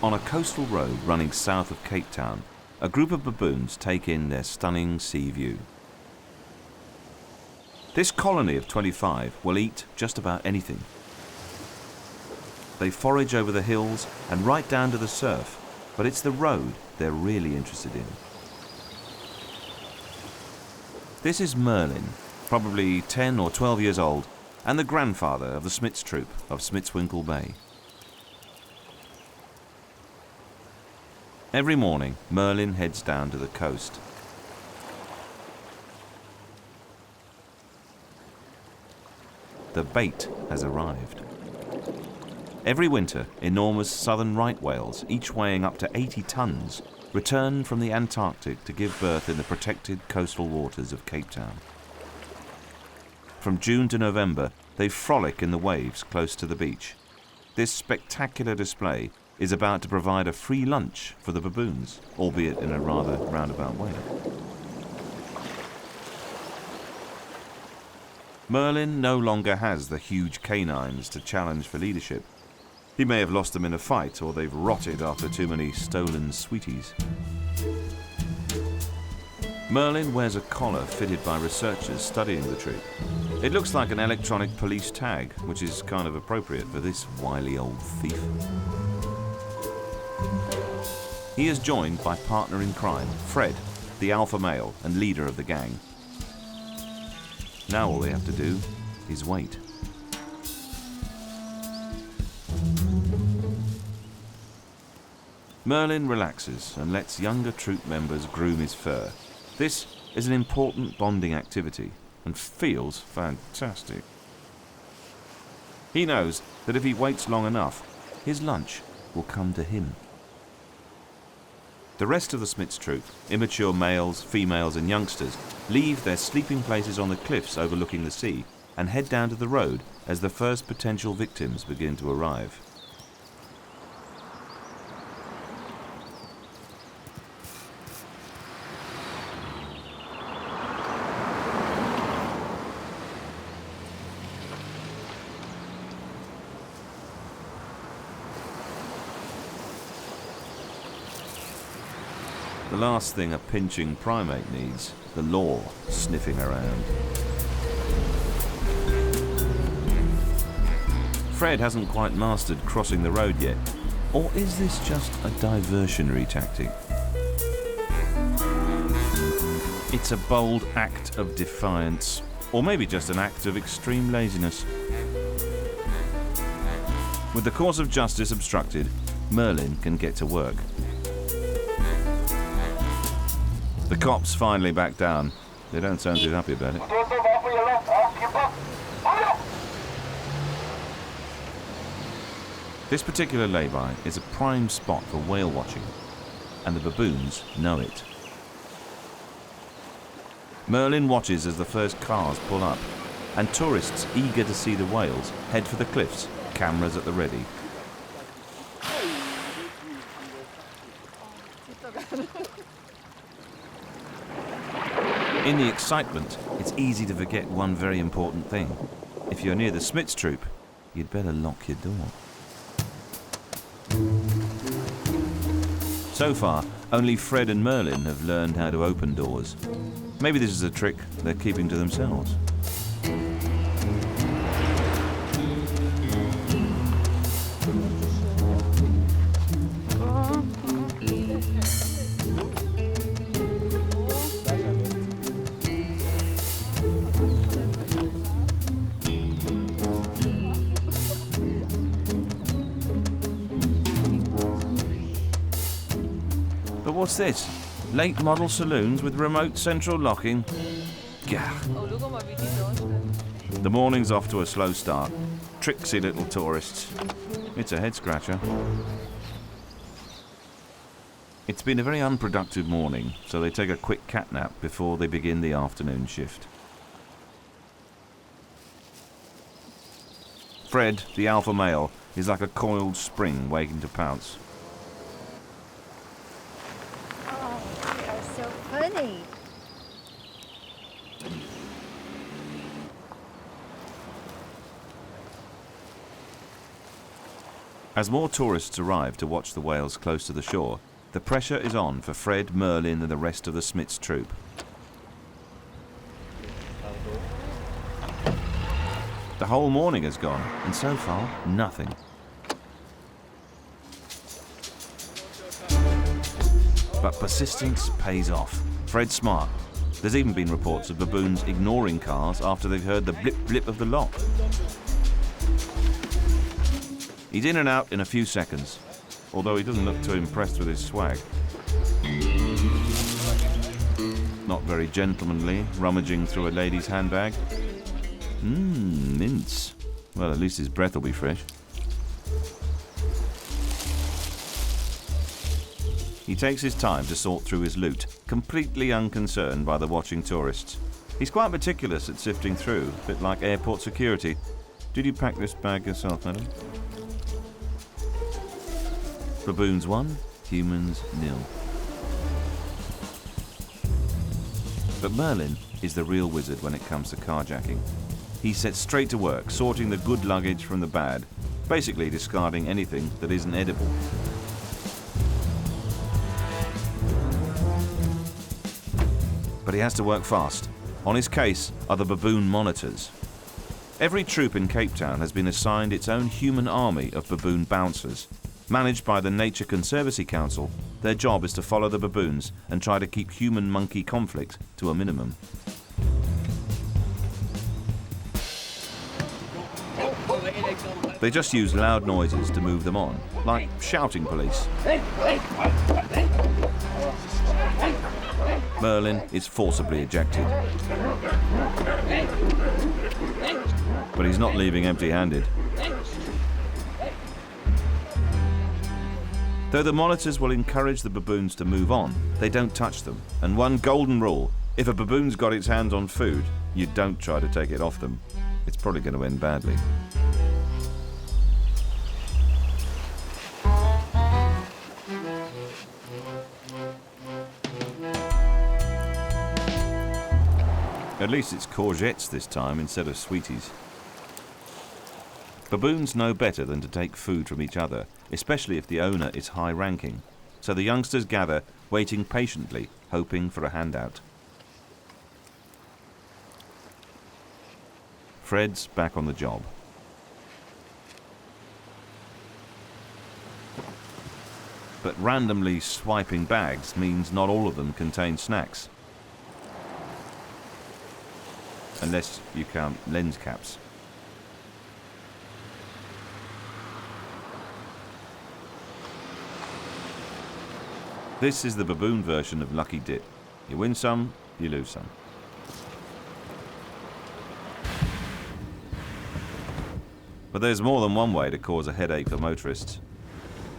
On a coastal road running south of Cape Town, a group of baboons take in their stunning sea view. This colony of 25 will eat just about anything. They forage over the hills and right down to the surf, but it's the road they're really interested in. This is Merlin, probably 10 or 12 years old, and the grandfather of the Smiths Troop of Smitswinkle Bay. Every morning, Merlin heads down to the coast. The bait has arrived. Every winter, enormous southern right whales, each weighing up to 80 tons, return from the Antarctic to give birth in the protected coastal waters of Cape Town. From June to November, they frolic in the waves close to the beach. This spectacular display is about to provide a free lunch for the baboons, albeit in a rather roundabout way. Merlin no longer has the huge canines to challenge for leadership. He may have lost them in a fight, or they've rotted after too many stolen sweeties. Merlin wears a collar fitted by researchers studying the troop. It looks like an electronic police tag, which is kind of appropriate for this wily old thief. He is joined by partner in crime, Fred, the alpha male and leader of the gang. Now all they have to do is wait. Merlin relaxes and lets younger troop members groom his fur. This is an important bonding activity and feels fantastic. He knows that if he waits long enough, his lunch will come to him. The rest of the Smiths troop, immature males, females and youngsters, leave their sleeping places on the cliffs overlooking the sea and head down to the road as the first potential victims begin to arrive. The last thing a pinching primate needs, the law sniffing around. Fred hasn't quite mastered crossing the road yet, or is this just a diversionary tactic? It's a bold act of defiance, or maybe just an act of extreme laziness. With the course of justice obstructed, Merlin can get to work. The cops finally back down. They don't sound too happy about it. This particular lay-by is a prime spot for whale watching, and the baboons know it. Merlin watches as the first cars pull up, and tourists eager to see the whales head for the cliffs, cameras at the ready. In the excitement, it's easy to forget one very important thing. If you're near the Smiths troop, you'd better lock your door. So far, only Fred and Merlin have learned how to open doors. Maybe this is a trick they're keeping to themselves. But what's this? Late model saloons with remote central locking? Gah. The morning's off to a slow start. Tricksy little tourists. It's a head scratcher. It's been a very unproductive morning, so they take a quick cat nap before they begin the afternoon shift. Fred, the alpha male, is like a coiled spring waiting to pounce. Funny. As more tourists arrive to watch the whales close to the shore, the pressure is on for Fred, Merlin and the rest of the Smiths troop. The whole morning has gone, and so far, nothing. But persistence pays off. Fred's smart. There's even been reports of baboons ignoring cars after they've heard the blip-blip of the lock. He's in and out in a few seconds, although he doesn't look too impressed with his swag. Not very gentlemanly, rummaging through a lady's handbag. Mince. Well, at least his breath will be fresh. He takes his time to sort through his loot, completely unconcerned by the watching tourists. He's quite meticulous at sifting through, a bit like airport security. Did you pack this bag yourself, madam? Baboons 1, humans 0. But Merlin is the real wizard when it comes to carjacking. He sets straight to work, sorting the good luggage from the bad, basically discarding anything that isn't edible. But he has to work fast. On his case are the baboon monitors. Every troop in Cape Town has been assigned its own human army of baboon bouncers. Managed by the Nature Conservancy Council, their job is to follow the baboons and try to keep human-monkey conflict to a minimum. They just use loud noises to move them on, like shouting police. Merlin is forcibly ejected. But he's not leaving empty-handed. Though the monitors will encourage the baboons to move on, they don't touch them. And one golden rule, if a baboon's got its hands on food, you don't try to take it off them. It's probably going to end badly. At least it's courgettes this time instead of sweeties. Baboons know better than to take food from each other, especially if the owner is high-ranking. So the youngsters gather, waiting patiently, hoping for a handout. Fred's back on the job. But randomly swiping bags means not all of them contain snacks. Unless you count lens caps. This is the baboon version of Lucky Dip. You win some, you lose some. But there's more than one way to cause a headache for motorists.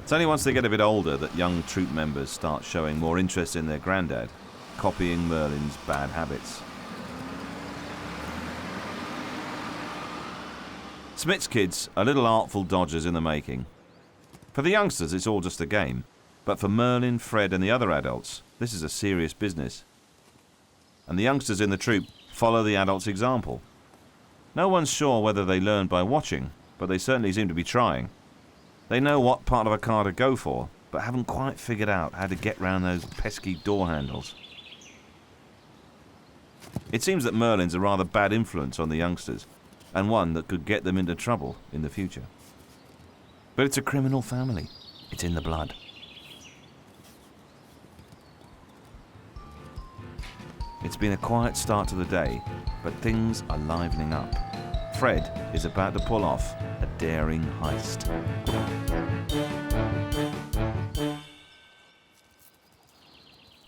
It's only once they get a bit older that young troop members start showing more interest in their granddad, copying Merlin's bad habits. Smith's kids are little artful dodgers in the making. For the youngsters, it's all just a game. But for Merlin, Fred and the other adults, this is a serious business. And the youngsters in the troop follow the adults' example. No one's sure whether they learn by watching, but they certainly seem to be trying. They know what part of a car to go for, but haven't quite figured out how to get round those pesky door handles. It seems that Merlin's a rather bad influence on the youngsters, and one that could get them into trouble in the future. But it's a criminal family. It's in the blood. It's been a quiet start to the day, but things are livening up. Fred is about to pull off a daring heist.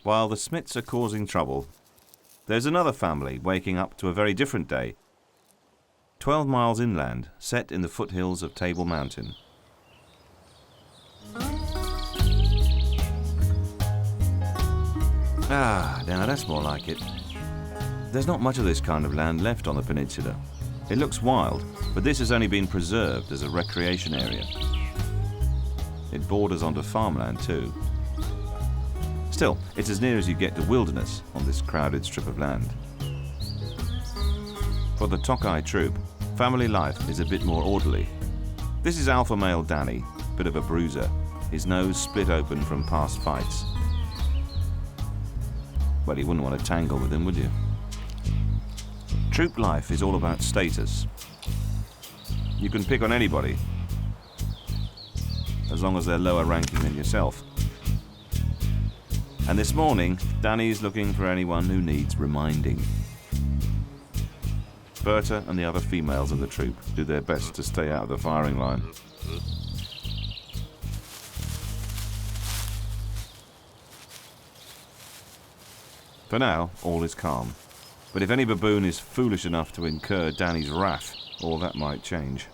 While the Smiths are causing trouble, there's another family waking up to a very different day. 12 miles inland, set in the foothills of Table Mountain. Ah, now that's more like it. There's not much of this kind of land left on the peninsula. It looks wild, but this has only been preserved as a recreation area. It borders onto farmland too. Still, it's as near as you get to wilderness on this crowded strip of land. For the Tokai troop, family life is a bit more orderly. This is alpha male Danny, bit of a bruiser, his nose split open from past fights. Well, you wouldn't want to tangle with him, would you? Troop life is all about status. You can pick on anybody, as long as they're lower ranking than yourself. And this morning, Danny's looking for anyone who needs reminding. Berta and the other females of the troop do their best to stay out of the firing line. For now, all is calm. But if any baboon is foolish enough to incur Danny's wrath, all that might change.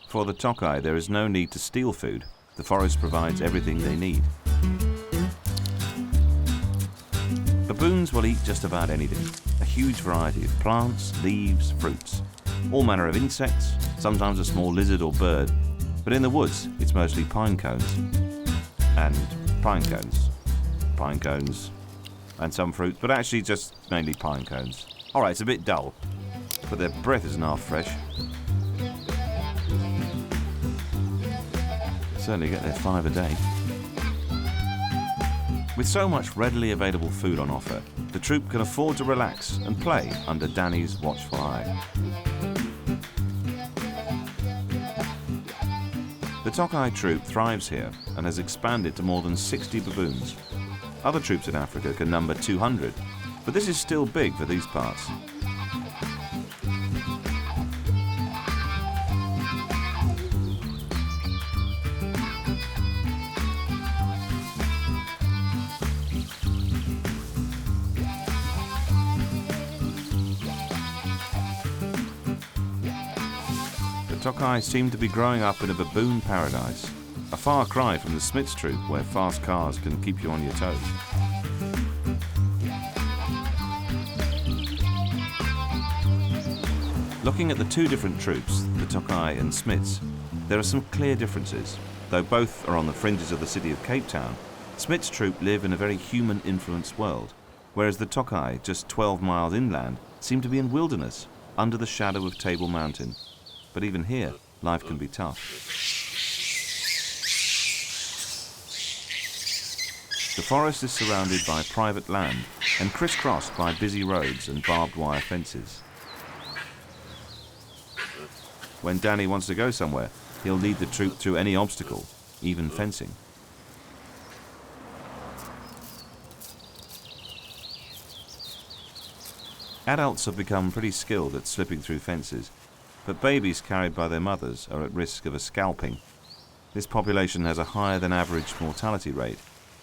For the Tokai, there is no need to steal food. The forest provides everything they need. Baboons will eat just about anything. A huge variety of plants, leaves, fruits. All manner of insects, sometimes a small lizard or bird. But in the woods, it's mostly pine cones. And pine cones. Pine cones. And some fruit, but actually just mainly pine cones. Alright, it's a bit dull, but their breath isn't half fresh. Certainly get their 5 a day. With so much readily available food on offer, the troop can afford to relax and play under Danny's watchful eye. The Tokai troop thrives here and has expanded to more than 60 baboons. Other troops in Africa can number 200, but this is still big for these parts. The Tokai seem to be growing up in a baboon paradise, a far cry from the Smith's troop where fast cars can keep you on your toes. Looking at the two different troops, the Tokai and Smith's, there are some clear differences. Though both are on the fringes of the city of Cape Town, Smith's troop live in a very human-influenced world, whereas the Tokai, just 12 miles inland, seem to be in wilderness, under the shadow of Table Mountain. But even here, life can be tough. The forest is surrounded by private land and crisscrossed by busy roads and barbed wire fences. When Danny wants to go somewhere, he'll lead the troop through any obstacle, even fencing. Adults have become pretty skilled at slipping through fences, but babies carried by their mothers are at risk of a scalping. This population has a higher than average mortality rate,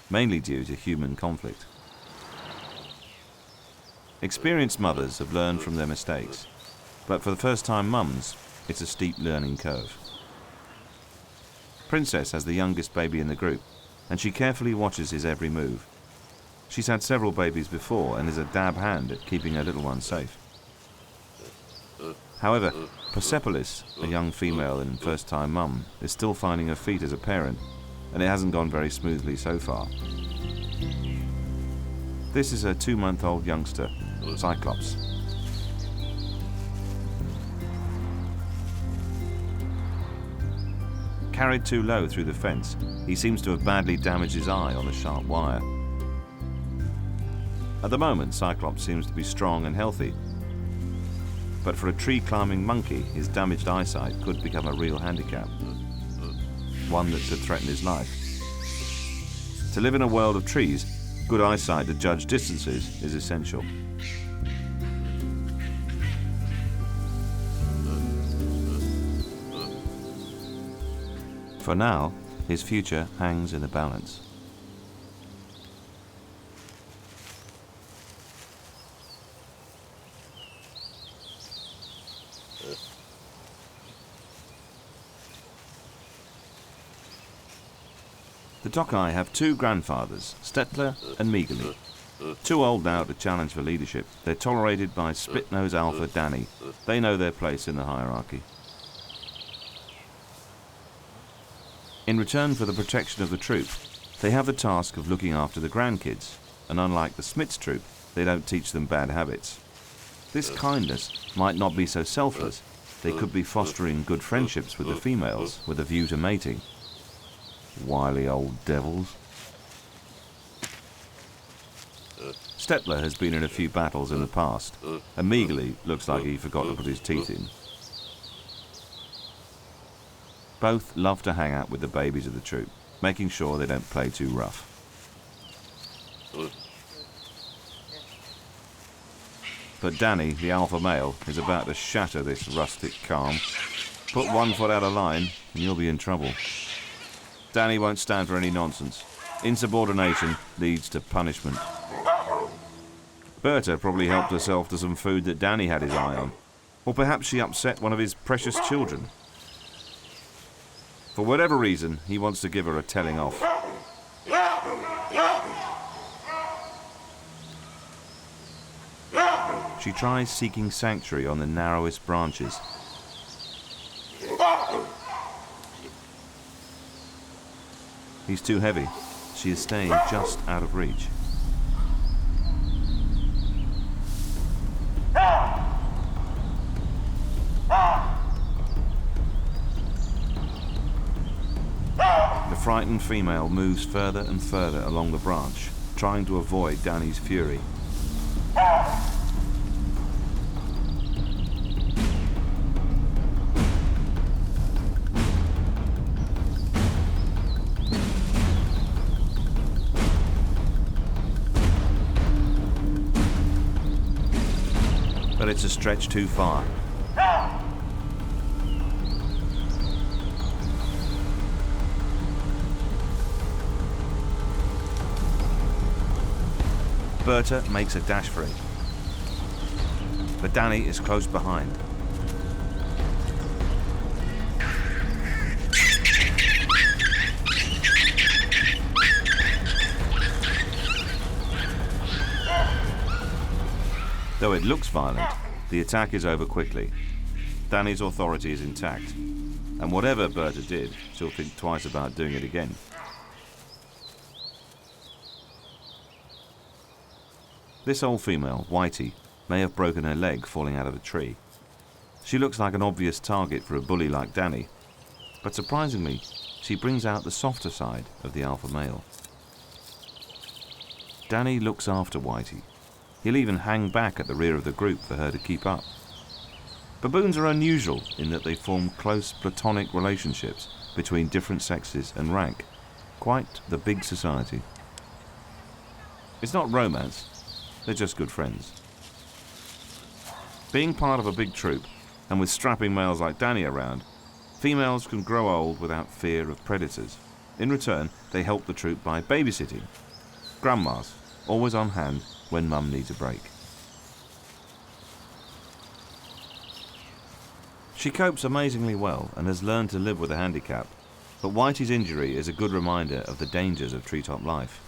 mainly due to human conflict. Experienced mothers have learned from their mistakes, but for the first-time mums, it's a steep learning curve. Princess has the youngest baby in the group, and she carefully watches his every move. She's had several babies before and is a dab hand at keeping her little one safe. However, Persepolis, a young female and first-time mum, is still finding her feet as a parent, and it hasn't gone very smoothly so far. This is a 2-month-old youngster, Cyclops. Carried too low through the fence, he seems to have badly damaged his eye on the sharp wire. At the moment, Cyclops seems to be strong and healthy, but for a tree-climbing monkey, his damaged eyesight could become a real handicap, one that could threaten his life. To live in a world of trees, good eyesight to judge distances is essential. For now, his future hangs in the balance. The Tokai have 2 grandfathers, Stettler and Meagerly. Too old now to challenge for leadership, they're tolerated by split-nose alpha Danny. They know their place in the hierarchy. In return for the protection of the troop, they have the task of looking after the grandkids, and unlike the Smith's troop, they don't teach them bad habits. This kindness might not be so selfless, They could be fostering good friendships with the females with a view to mating. Wily old devils. Stettler has been in a few battles in the past, and meagerly looks like he forgot to put his teeth in. Both love to hang out with the babies of the troop, making sure they don't play too rough. But Danny, the alpha male, is about to shatter this rustic calm. Put one foot out of line and you'll be in trouble. Danny won't stand for any nonsense. Insubordination leads to punishment. Berta probably helped herself to some food that Danny had his eye on. Or perhaps she upset one of his precious children. For whatever reason, he wants to give her a telling off. She tries seeking sanctuary on the narrowest branches. He's too heavy. She is staying just out of reach. The frightened female moves further and further along the branch, trying to avoid Danny's fury. But it's a stretch too far. Berta makes a dash for it, but Danny is close behind. Though it looks violent, the attack is over quickly. Danny's authority is intact, and whatever Berta did, she'll think twice about doing it again. This old female, Whitey, may have broken her leg falling out of a tree. She looks like an obvious target for a bully like Danny, but surprisingly, she brings out the softer side of the alpha male. Danny looks after Whitey. He'll even hang back at the rear of the group for her to keep up. Baboons are unusual in that they form close platonic relationships between different sexes and rank. Quite the big society. It's not romance, they're just good friends. Being part of a big troop, and with strapping males like Danny around, females can grow old without fear of predators. In return, they help the troop by babysitting. Grandmas, always on hand when mum needs a break. She copes amazingly well and has learned to live with a handicap, but Whitey's injury is a good reminder of the dangers of treetop life.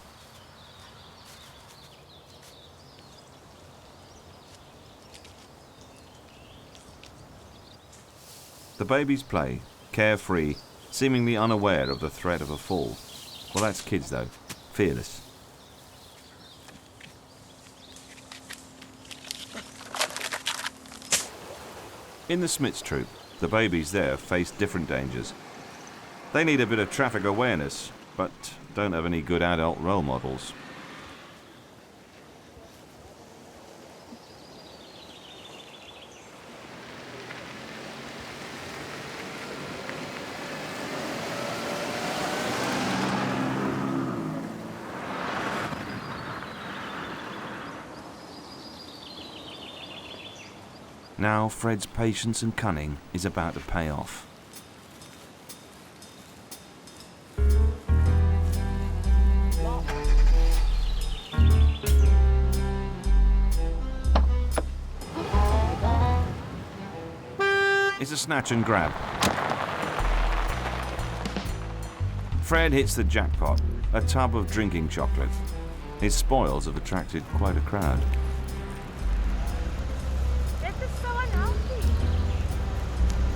The babies play, carefree, seemingly unaware of the threat of a fall. Well, that's kids though, fearless. In the Smiths troop, the babies there face different dangers. They need a bit of traffic awareness, but don't have any good adult role models. Now Fred's patience and cunning is about to pay off. It's a snatch and grab. Fred hits the jackpot, a tub of drinking chocolate. His spoils have attracted quite a crowd.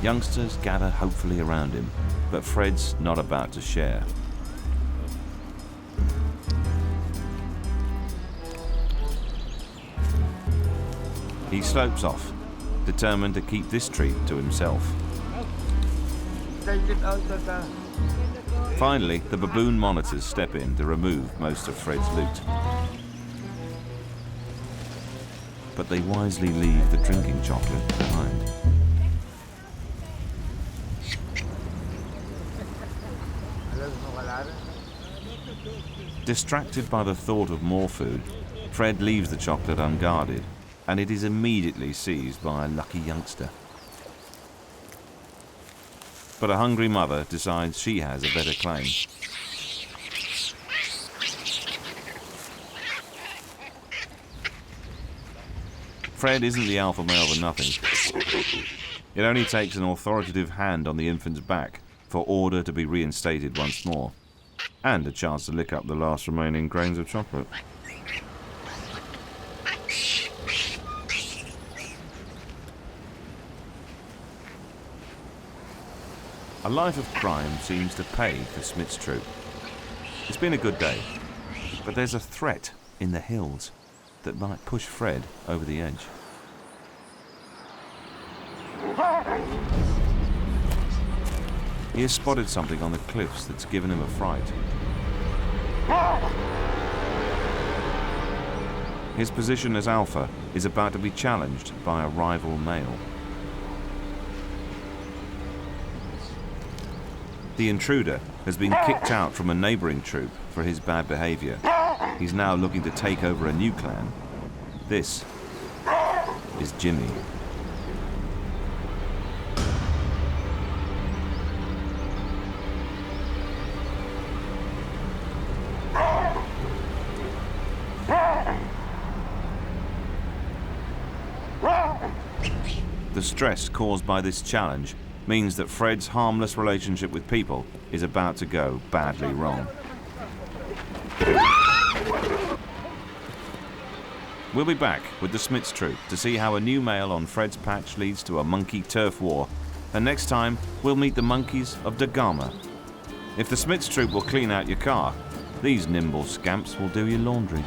Youngsters gather hopefully around him, but Fred's not about to share. He slopes off, determined to keep this treat to himself. Finally, the baboon monitors step in to remove most of Fred's loot. But they wisely leave the drinking chocolate behind. Distracted by the thought of more food, Fred leaves the chocolate unguarded, and it is immediately seized by a lucky youngster. But a hungry mother decides she has a better claim. Fred isn't the alpha male for nothing. It only takes an authoritative hand on the infant's back for order to be reinstated once more, and a chance to lick up the last remaining grains of chocolate. A life of crime seems to pay for Smith's troop. It's been a good day, but there's a threat in the hills that might push Fred over the edge. He has spotted something on the cliffs that's given him a fright. His position as alpha is about to be challenged by a rival male. The intruder has been kicked out from a neighbouring troop for his bad behaviour. He's now looking to take over a new clan. This is Jimmy. The stress caused by this challenge means that Fred's harmless relationship with people is about to go badly wrong. We'll be back with the Smiths troop to see how a new male on Fred's patch leads to a monkey turf war, and next time we'll meet the monkeys of Dagama. If the Smiths troop will clean out your car, these nimble scamps will do your laundry.